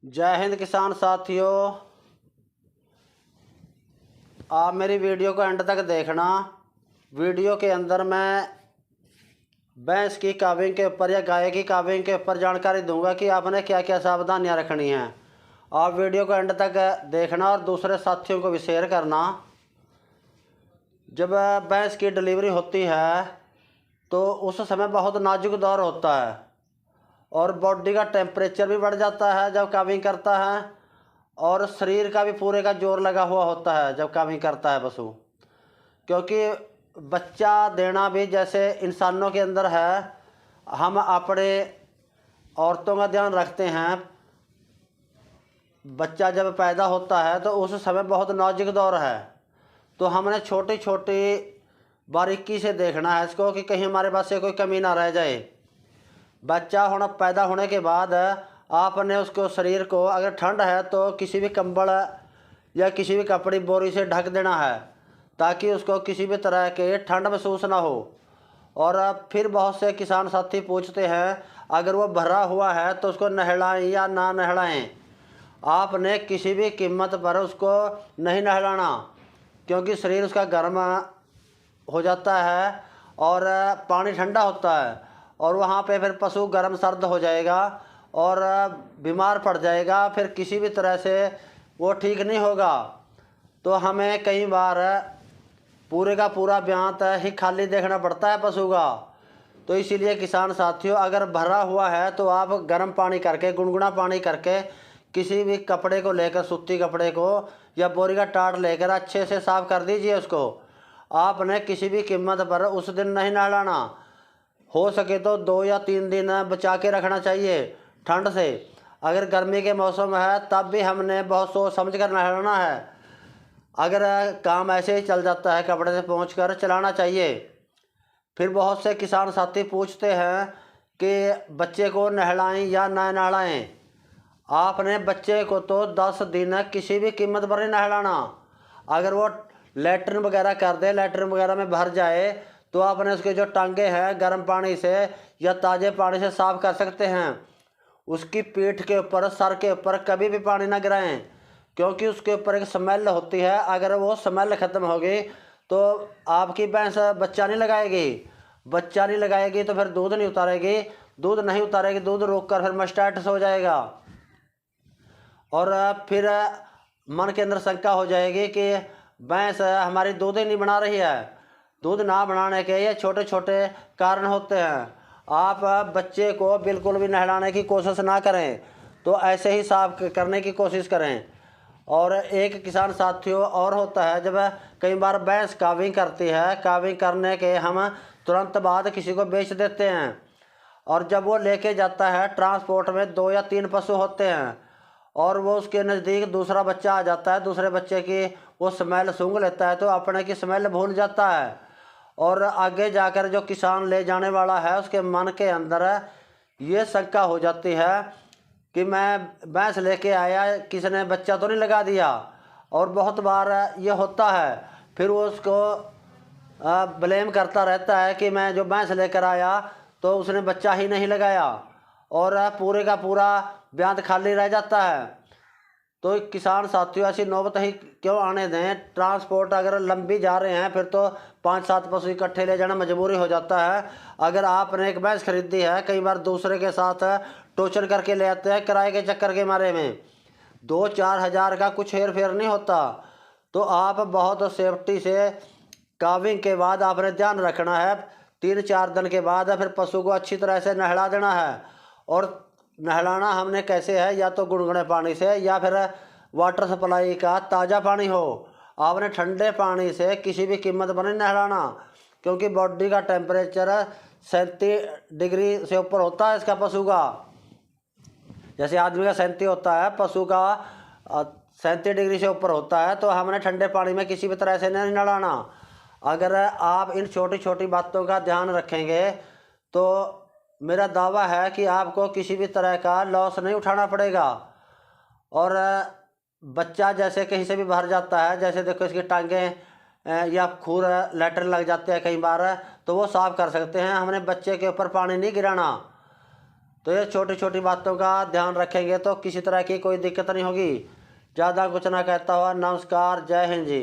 जय हिंद किसान साथियों, आप मेरी वीडियो को एंड तक देखना। वीडियो के अंदर मैं भैंस की काविंग के ऊपर या गाय की काविंग के ऊपर जानकारी दूंगा कि आपने क्या क्या सावधानियां रखनी हैं। आप वीडियो को एंड तक देखना और दूसरे साथियों को भी शेयर करना। जब भैंस की डिलीवरी होती है तो उस समय बहुत नाजुक दौर होता है और बॉडी का टेम्परेचर भी बढ़ जाता है जब काविंग करता है, और शरीर का भी पूरे का जोर लगा हुआ होता है जब काविंग करता है पशु। क्योंकि बच्चा देना भी जैसे इंसानों के अंदर है, हम अपने औरतों का ध्यान रखते हैं। बच्चा जब पैदा होता है तो उस समय बहुत नाजुक दौर है, तो हमने छोटी छोटी बारीकी से देखना है इसको कि कहीं हमारे पास से कोई कमी ना रह जाए। बच्चा पैदा होने के बाद आपने उसको शरीर को, अगर ठंड है तो किसी भी कंबल या किसी भी कपड़ी बोरी से ढक देना है ताकि उसको किसी भी तरह के ठंड महसूस ना हो। और फिर बहुत से किसान साथी पूछते हैं अगर वो भरा हुआ है तो उसको नहलाएं या ना नहलाएं। आपने किसी भी कीमत पर उसको नहीं नहलाना, क्योंकि शरीर उसका गर्म हो जाता है और पानी ठंडा होता है और वहाँ पे फिर पशु गर्म सर्द हो जाएगा और बीमार पड़ जाएगा, फिर किसी भी तरह से वो ठीक नहीं होगा। तो हमें कई बार पूरे का पूरा ब्यांत ही खाली देखना पड़ता है पशु का। तो इसीलिए किसान साथियों, अगर भरा हुआ है तो आप गर्म पानी करके, गुनगुना पानी करके किसी भी कपड़े को लेकर, सूती कपड़े को या बोरी का टाट लेकर अच्छे से साफ़ कर दीजिए उसको। आपने किसी भी कीमत पर उस दिन नहीं नहलाना। हो सके तो 2 या 3 दिन बचा के रखना चाहिए ठंड से। अगर गर्मी के मौसम है तब भी हमने बहुत सोच समझ कर नहलाना है। अगर काम ऐसे ही चल जाता है कपड़े से पहुँच कर चलाना चाहिए। फिर बहुत से किसान साथी पूछते हैं कि बच्चे को नहलाएं या ना नहलाएं। आपने बच्चे को तो 10 दिन किसी भी कीमत पर नहीं नहलाना। अगर वो लैट्रिन वगैरह कर दे, लैट्रिन वगैरह में भर जाए, तो आपने उसके जो टांगे हैं गर्म पानी से या ताज़े पानी से साफ़ कर सकते हैं। उसकी पीठ के ऊपर, सर के ऊपर कभी भी पानी ना गिराएं, क्योंकि उसके ऊपर एक स्मेल होती है। अगर वो स्मेल ख़त्म होगी तो आपकी भैंस बच्चा नहीं लगाएगी। बच्चा नहीं लगाएगी तो फिर दूध नहीं उतारेगी। दूध नहीं उतारेगी, दूध रोक कर फिर मास्टाइटिस हो जाएगा और फिर मन के अंदर शंका हो जाएगी कि भैंस हमारी दूध ही नहीं बना रही है। दूध ना बनाने के ये छोटे छोटे कारण होते हैं। आप बच्चे को बिल्कुल भी नहलाने की कोशिश ना करें, तो ऐसे ही साफ करने की कोशिश करें। और एक किसान साथियों और होता है, जब कई बार भैंस काविंग करती है, काविंग करने के हम तुरंत बाद किसी को बेच देते हैं, और जब वो लेके जाता है ट्रांसपोर्ट में 2 या 3 पशु होते हैं और वो उसके नज़दीक दूसरा बच्चा आ जाता है, दूसरे बच्चे की वो स्मेल सूंघ लेता है तो अपने की स्मेल भूल जाता है। और आगे जाकर जो किसान ले जाने वाला है उसके मन के अंदर ये शंका हो जाती है कि मैं भैंस लेके आया, किसने बच्चा तो नहीं लगा दिया। और बहुत बार ये होता है, फिर वो उसको ब्लेम करता रहता है कि मैं जो भैंस लेकर आया तो उसने बच्चा ही नहीं लगाया, और पूरे का पूरा ब्यांत खाली रह जाता है। तो किसान साथियों, ऐसी नौबत ही क्यों आने दें। ट्रांसपोर्ट अगर लंबी जा रहे हैं फिर तो 5-7 पशु इकट्ठे ले जाना मजबूरी हो जाता है। अगर आपने एक भैंस खरीदी है, कई बार दूसरे के साथ टोचन करके ले आते हैं किराए के चक्कर के मारे में। 2-4 हज़ार का कुछ हेर फेर नहीं होता। तो आप बहुत सेफ्टी से काविंग के बाद आपने ध्यान रखना है। 3-4 दिन के बाद फिर पशु को अच्छी तरह से नहला देना है। और नहलाना हमने कैसे है, या तो गुनगुने पानी से या फिर वाटर सप्लाई का ताज़ा पानी हो। आपने ठंडे पानी से किसी भी कीमत पर नहीं नहलाना, क्योंककि बॉडी का टेम्परेचर 37 डिग्री से ऊपर होता है इसका पशु का। जैसे आदमी का 37 होता है, पशु का 37 डिग्री से ऊपर होता है। तो हमने ठंडे पानी में किसी भी तरह से नहीं नहलाना। अगर आप इन छोटी छोटी बातों का ध्यान रखेंगे तो मेरा दावा है कि आपको किसी भी तरह का लॉस नहीं उठाना पड़ेगा। और बच्चा जैसे कहीं से भी भर जाता है, जैसे देखो इसकी टांगें या खूर लैट्रिन लग जाते हैं कई बार, तो वो साफ़ कर सकते हैं। हमने बच्चे के ऊपर पानी नहीं गिराना। तो ये छोटी छोटी बातों का ध्यान रखेंगे तो किसी तरह की कोई दिक्कत नहीं होगी। ज़्यादा कुछ ना कहता हुआ नमस्कार, जय हिंद जी।